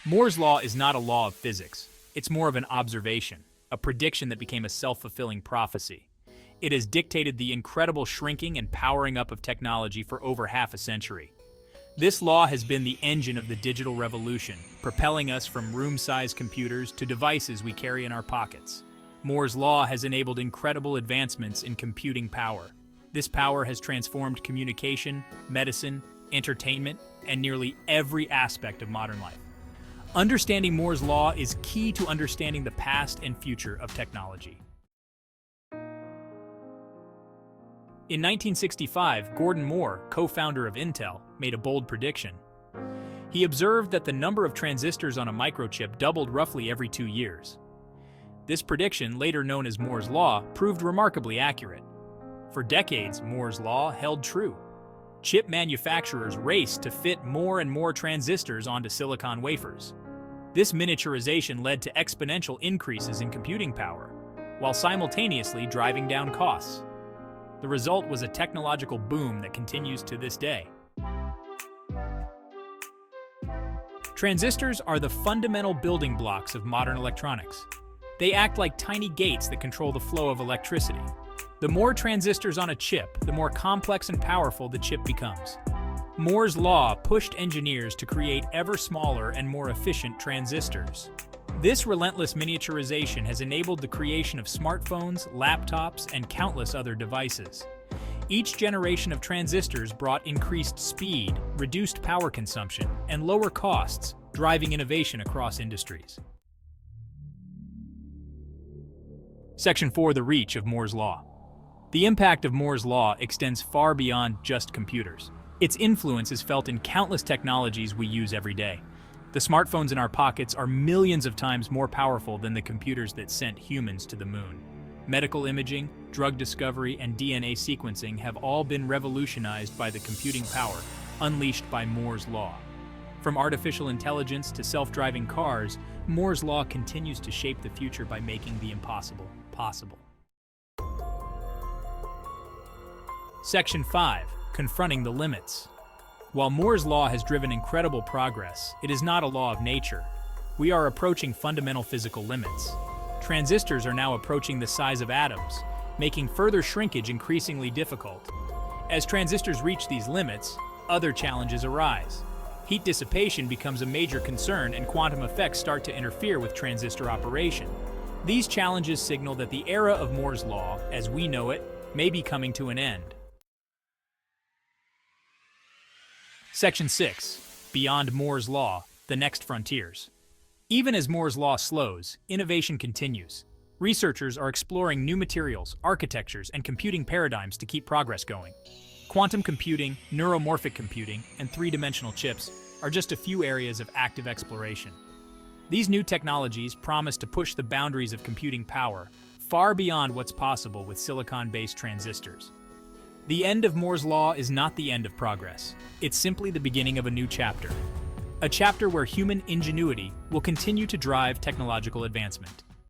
Moore's law is not a law of physics. It's more of an observation, a prediction that became a self-fulfilling prophecy. It has dictated the incredible shrinking and powering up of technology for over half a century. This law has been the engine of the digital revolution, propelling us from room-sized computers to devices we carry in our pockets. Moore's law has enabled incredible advancements in computing power. This power has transformed communication, medicine, entertainment, and nearly every aspect of modern life. Understanding Moore's law is key to understanding the past and future of technology. In 1965, Gordon Moore, co-founder of Intel, made a bold prediction. He observed that the number of transistors on a microchip doubled roughly every 2 years. This prediction, later known as Moore's law, proved remarkably accurate. For decades, Moore's law held true. Chip manufacturers raced to fit more and more transistors onto silicon wafers. This miniaturization led to exponential increases in computing power, while simultaneously driving down costs. The result was a technological boom that continues to this day. Transistors are the fundamental building blocks of modern electronics. They act like tiny gates that control the flow of electricity. The more transistors on a chip, the more complex and powerful the chip becomes. Moore's law pushed engineers to create ever smaller and more efficient transistors. This relentless miniaturization has enabled the creation of smartphones, laptops, and countless other devices. Each generation of transistors brought increased speed, reduced power consumption, and lower costs, driving innovation across industries. Section 4. The reach of Moore's law. The impact of Moore's law extends far beyond just computers. Its influence is felt in countless technologies we use every day. The smartphones in our pockets are millions of times more powerful than the computers that sent humans to the moon. Medical imaging, drug discovery, and DNA sequencing have all been revolutionized by the computing power unleashed by Moore's law. From artificial intelligence to self-driving cars, Moore's law continues to shape the future by making the impossible possible. Section 5. Confronting the limits. While Moore's law has driven incredible progress, it is not a law of nature. We are approaching fundamental physical limits. Transistors are now approaching the size of atoms, making further shrinkage increasingly difficult. As transistors reach these limits, other challenges arise. Heat dissipation becomes a major concern, and quantum effects start to interfere with transistor operation. These challenges signal that the era of Moore's law, as we know it, may be coming to an end. Section 6. Beyond Moore's law, the next frontiers. Even as Moore's law slows, innovation continues. Researchers are exploring new materials, architectures, and computing paradigms to keep progress going. Quantum computing, neuromorphic computing, and three-dimensional chips are just a few areas of active exploration. These new technologies promise to push the boundaries of computing power far beyond what's possible with silicon-based transistors. The end of Moore's law is not the end of progress. It's simply the beginning of a new chapter. A chapter where human ingenuity will continue to drive technological advancement.